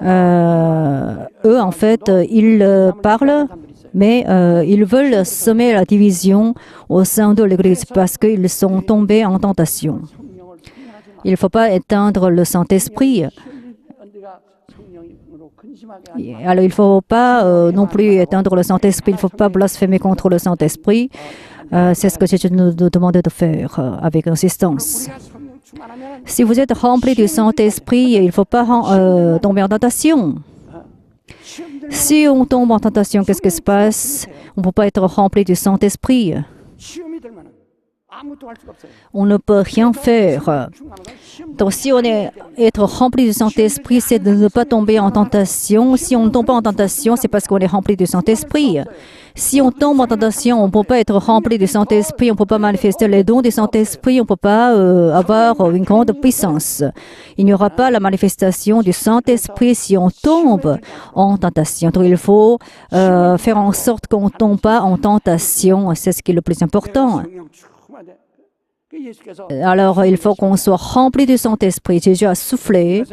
eux, en fait, ils parlent, mais ils veulent semer la division au sein de l'Église parce qu'ils sont tombés en tentation. Il ne faut pas éteindre le Saint-Esprit. Alors il ne faut pas non plus éteindre le Saint-Esprit, il ne faut pas blasphémer contre le Saint-Esprit. C'est ce que Jésus nous demande de faire avec insistance. Si vous êtes rempli du Saint-Esprit, il ne faut pas tomber en tentation. Si on tombe en tentation, qu'est-ce qui se passe? On ne peut pas être rempli du Saint-Esprit. On ne peut rien faire. Donc, si on est être rempli du Saint-Esprit, c'est de ne pas tomber en tentation. Si on ne tombe pas en tentation, c'est parce qu'on est rempli du Saint-Esprit. Si on tombe en tentation, on ne peut pas être rempli du Saint-Esprit, on ne peut pas manifester les dons du Saint-Esprit, on ne peut pas avoir une grande puissance. Il n'y aura pas la manifestation du Saint-Esprit si on tombe en tentation. Donc, il faut faire en sorte qu'on ne tombe pas en tentation. C'est ce qui est le plus important. Alors, il faut qu'on soit rempli du Saint-Esprit. Jésus a soufflé.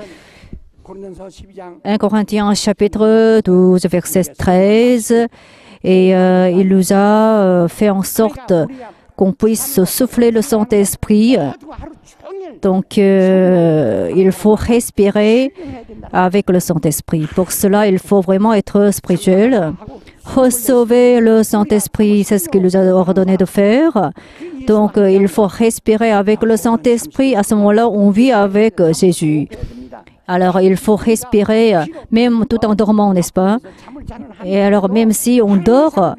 1 Corinthiens chapitre 12, verset 13. Et il nous a fait en sorte qu'on puisse souffler le Saint-Esprit. Donc, il faut respirer avec le Saint-Esprit. Pour cela, il faut vraiment être spirituel. Recevoir le Saint-Esprit, c'est ce qu'il nous a ordonné de faire. Donc, il faut respirer avec le Saint-Esprit. À ce moment-là, on vit avec Jésus. Alors, il faut respirer, même tout en dormant, n'est-ce pas? Et alors, même si on dort,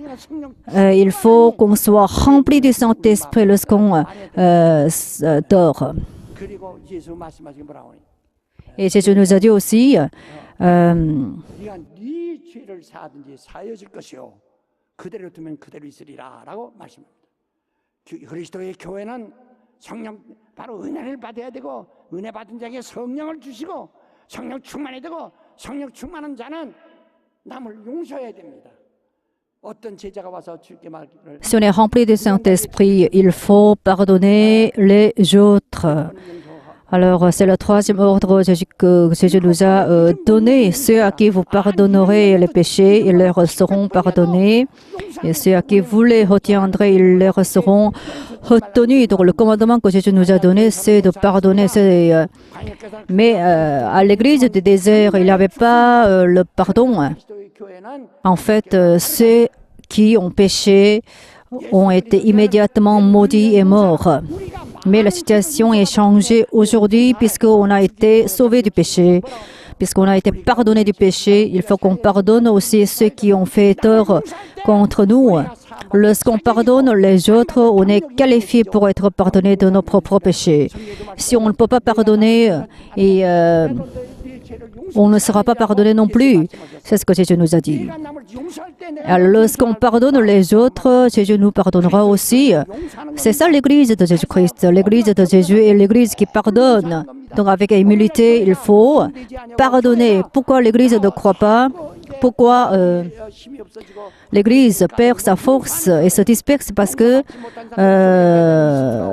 il faut qu'on soit rempli du Saint-Esprit lorsqu'on dort. Et Jésus nous a dit aussi, 그리스도의 교회는 성령 바로 은혜를 받아야 되고 은혜 받은 자에게 성령을 주시고 성령 충만해야 되고 성령 충만한 자는 남을 용서해야 됩니다. 어떤 제자가 와서 주께 말을 si on est rempli du Saint-Esprit, il faut pardonner les autres. Alors, c'est le troisième ordre que Jésus nous a donné. Ceux à qui vous pardonnerez les péchés, ils leur seront pardonnés. Et ceux à qui vous les retiendrez, ils leur seront retenus. Donc, le commandement que Jésus nous a donné, c'est de pardonner. Mais à l'église du désert, il n'y avait pas le pardon. En fait, ceux qui ont péché ont été immédiatement maudits et morts. Mais la situation est changée aujourd'hui puisqu'on a été sauvé du péché, puisqu'on a été pardonné du péché. Il faut qu'on pardonne aussi ceux qui ont fait tort contre nous. Lorsqu'on pardonne les autres, on est qualifié pour être pardonné de nos propres péchés. Si on ne peut pas pardonner, on ne sera pas pardonné non plus. C'est ce que Jésus nous a dit. Alors, lorsqu'on pardonne les autres, Jésus nous pardonnera aussi. C'est ça l'église de Jésus-Christ. L'église de Jésus est l'église qui pardonne. Donc avec humilité, il faut pardonner. Pourquoi l'église ne croit pas? Pourquoi l'Église perd sa force et se disperse? Parce que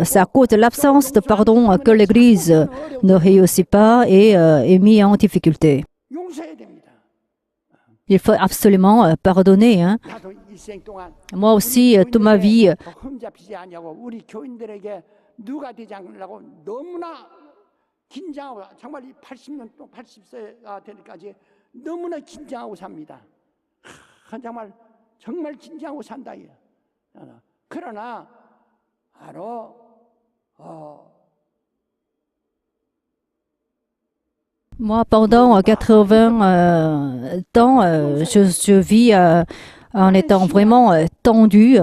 c'est à cause de l'absence de pardon que l'Église ne réussit pas et est mise en difficulté. Il faut absolument pardonner. Hein. Moi aussi, toute ma vie, 너무나 긴장하고 삽니다. 정말 긴장하고 산다. 그러나 바로 moi, pendant 80 ans, je vis en étant vraiment tendu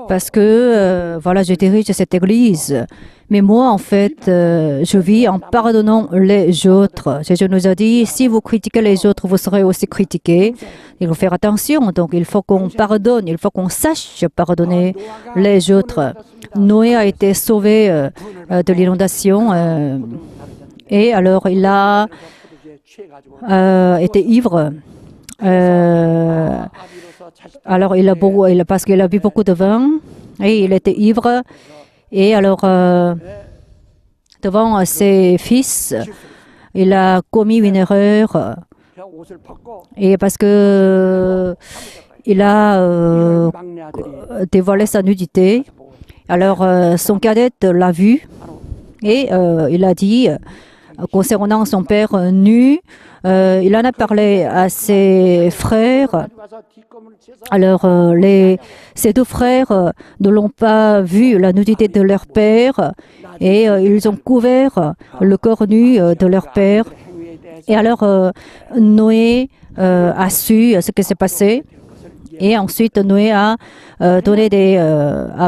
parce que voilà, je dirige cette église. Mais moi, en fait, je vis en pardonnant les autres. Jésus nous a dit, si vous critiquez les autres, vous serez aussi critiqués. Il faut faire attention. Donc, il faut qu'on pardonne. Il faut qu'on sache pardonner les autres. Noé a été sauvé de l'inondation. Et alors, il a été ivre. Alors, parce qu'il a bu beaucoup de vin. Et il était ivre. Et alors, devant ses fils, il a commis une erreur. Et parce que il a dévoilé sa nudité, alors son cadet l'a vu et il a dit concernant son père nu. Il en a parlé à ses frères. Alors, ces deux frères ne l'ont pas vu la nudité de leur père et ils ont couvert le corps nu de leur père. Et alors, Noé a su ce qui s'est passé. Et ensuite, Noé a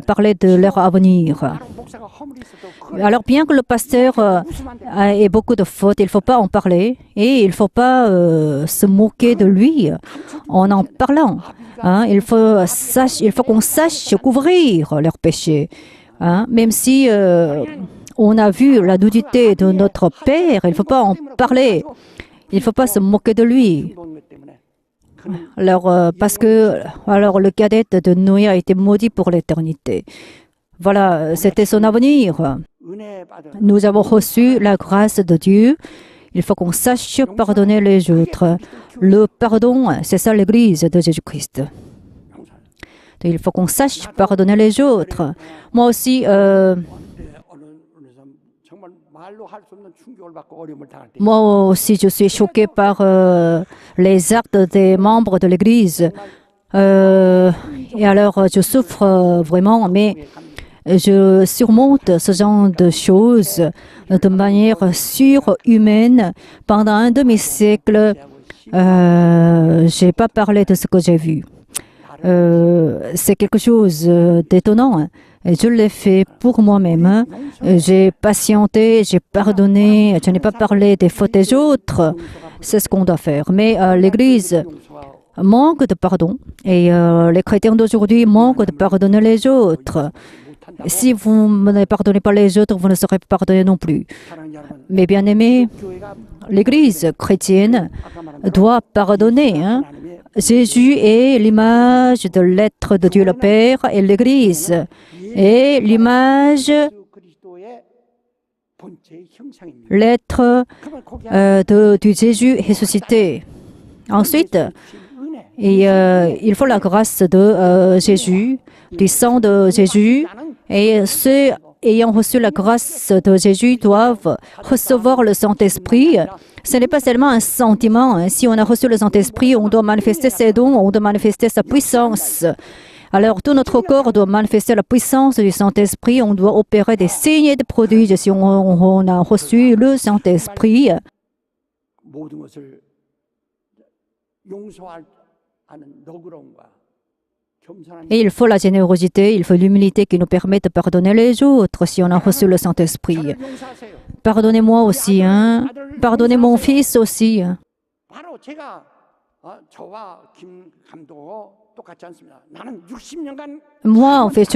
parlé de leur avenir. Alors, bien que le pasteur ait beaucoup de fautes, il ne faut pas en parler et il ne faut pas se moquer de lui en parlant. Hein. Il faut qu'on sache couvrir leurs péchés. Hein. Même si on a vu la nudité de notre père, il ne faut pas en parler. Il ne faut pas se moquer de lui. Alors, parce que le cadet de Noé a été maudit pour l'éternité. Voilà, c'était son avenir. Nous avons reçu la grâce de Dieu. Il faut qu'on sache pardonner les autres. Le pardon, c'est ça l'Église de Jésus-Christ. Il faut qu'on sache pardonner les autres. Moi aussi, je suis choquée par les actes des membres de l'Église. Et alors, je souffre vraiment, mais je surmonte ce genre de choses de manière surhumaine. Pendant un demi-siècle, je n'ai pas parlé de ce que j'ai vu. C'est quelque chose d'étonnant. Je l'ai fait pour moi-même. J'ai patienté, j'ai pardonné, je n'ai pas parlé des fautes des autres. C'est ce qu'on doit faire. Mais l'Église manque de pardon et les chrétiens d'aujourd'hui manquent de pardonner les autres. Si vous ne pardonnez pas les autres, vous ne serez pas pardonné non plus. Mais bien aimés, l'Église chrétienne doit pardonner. Hein. Jésus est l'image de l'être de Dieu le Père et l'Église est l'image, l'être de Jésus ressuscité. Ensuite, il faut la grâce de Jésus, du sang de Jésus, et ceux ayant reçu la grâce de Jésus doivent recevoir le Saint-Esprit. Ce n'est pas seulement un sentiment. Si on a reçu le Saint-Esprit, on doit manifester ses dons, on doit manifester sa puissance. Alors, tout notre corps doit manifester la puissance du Saint-Esprit. On doit opérer des signes et des prodiges si on a reçu le Saint-Esprit. Et il faut la générosité, il faut l'humilité qui nous permet de pardonner les autres si on a reçu le Saint-Esprit. Pardonnez-moi aussi, hein? Pardonnez mon fils aussi. Moi, en fait,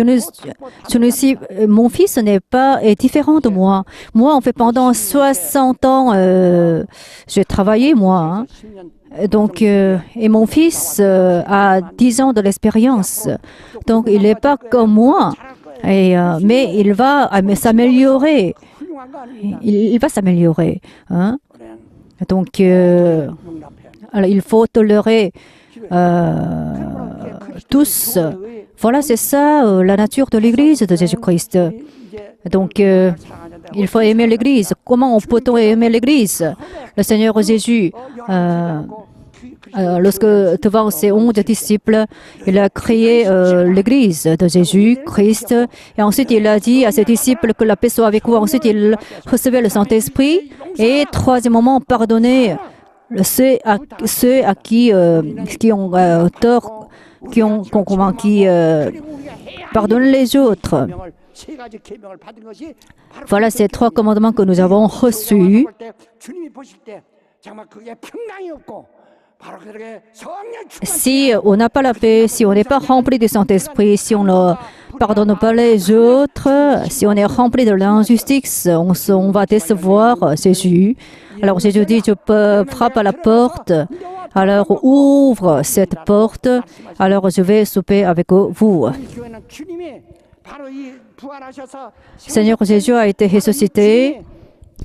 mon fils est différent de moi. Moi, en fait, pendant 60 ans, j'ai travaillé, moi. Hein. Donc, et mon fils a 10 ans de l'expérience. Donc, il n'est pas comme moi. Mais il va s'améliorer. Il va s'améliorer. Hein? Donc, alors, il faut tolérer tous. Voilà, c'est ça la nature de l'Église de Jésus-Christ. Donc, il faut aimer l'Église. Comment peut-on aimer l'Église? Le Seigneur Jésus, lorsque devant ses 11 disciples, il a créé l'Église de Jésus-Christ. Et ensuite, il a dit à ses disciples que la paix soit avec vous. Ensuite, il recevait le Saint-Esprit. Et troisièmement, pardonner ceux à qui ont tort, qui pardonnent les autres. Voilà ces 3 commandements que nous avons reçus. Si on n'a pas la paix, si on n'est pas rempli du Saint-Esprit, si on ne pardonne pas les autres, si on est rempli de l'injustice, on va décevoir Jésus. Alors Jésus dit, je frappe à la porte, alors ouvre cette porte, alors je vais souper avec vous. Seigneur Jésus a été ressuscité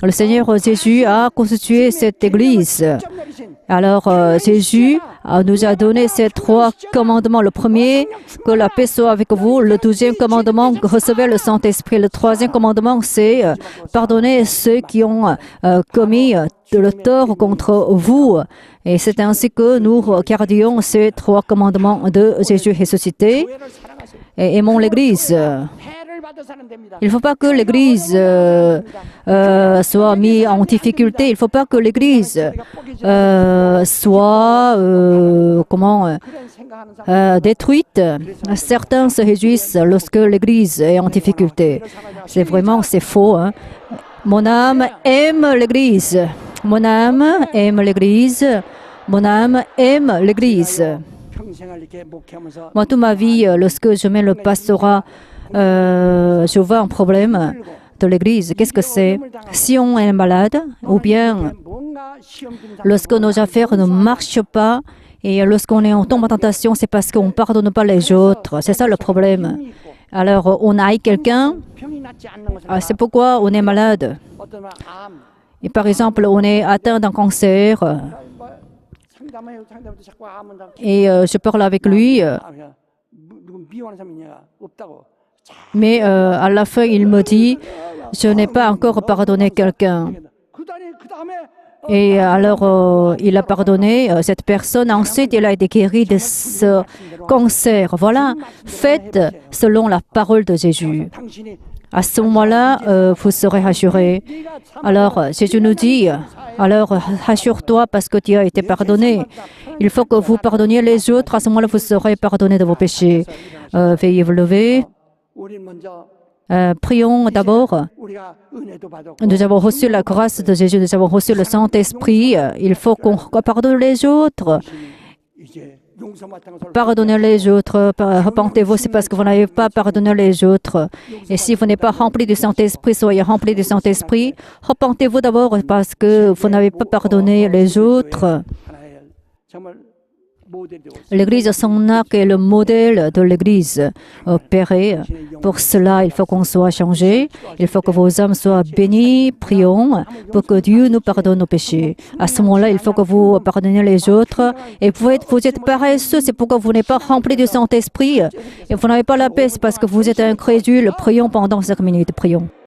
le Seigneur Jésus a constitué cette Église. Alors Jésus nous a donné ces 3 commandements. Le premier, que la paix soit avec vous. Le deuxième commandement, recevez le Saint-Esprit. Le troisième commandement, c'est pardonner ceux qui ont commis le tort contre vous. Et c'est ainsi que nous gardions ces 3 commandements de Jésus ressuscité et aimons l'Église. Il ne faut pas que l'Église soit mise en difficulté. Il ne faut pas que l'Église soit détruite. Certains se réjouissent lorsque l'Église est en difficulté. C'est faux. Hein? Mon âme aime l'Église. Mon âme aime l'Église. Mon âme aime l'Église. Moi, toute ma vie, lorsque je mets le pastorat, je vois un problème de l'Église. Qu'est-ce que c'est? Si on est malade, ou bien lorsque nos affaires ne marchent pas, et lorsqu'on est en tombe en tentation, c'est parce qu'on ne pardonne pas les autres. C'est ça le problème. Alors, on haït quelqu'un, c'est pourquoi on est malade. Et par exemple, on est atteint d'un cancer, et je parle avec lui, mais à la fin, il me dit, je n'ai pas encore pardonné quelqu'un. Et alors, il a pardonné cette personne. Ensuite, il a été guéri de ce cancer. Voilà, faites selon la parole de Jésus. À ce moment-là, vous serez rassurés. Alors, Jésus nous dit, alors rassure-toi parce que tu as été pardonné. Il faut que vous pardonniez les autres. À ce moment-là, vous serez pardonnés de vos péchés. Veuillez vous lever. Prions d'abord. Nous avons reçu la grâce de Jésus, nous avons reçu le Saint-Esprit. Il faut qu'on pardonne les autres. Pardonnez les autres. Repentez-vous, c'est parce que vous n'avez pas pardonné les autres. Et si vous n'êtes pas rempli du Saint-Esprit, soyez rempli du Saint-Esprit. Repentez-vous d'abord parce que vous n'avez pas pardonné les autres. L'Église son arc est le modèle de l'Église opérée. Pour cela, il faut qu'on soit changé. Il faut que vos âmes soient bénies. Prions pour que Dieu nous pardonne nos péchés. À ce moment-là, il faut que vous pardonniez les autres. Et vous êtes paresseux, c'est pourquoi vous n'êtes pas rempli du Saint-Esprit. Et vous n'avez pas la paix, c'est parce que vous êtes incrédule. Prions pendant 5 minutes. Prions.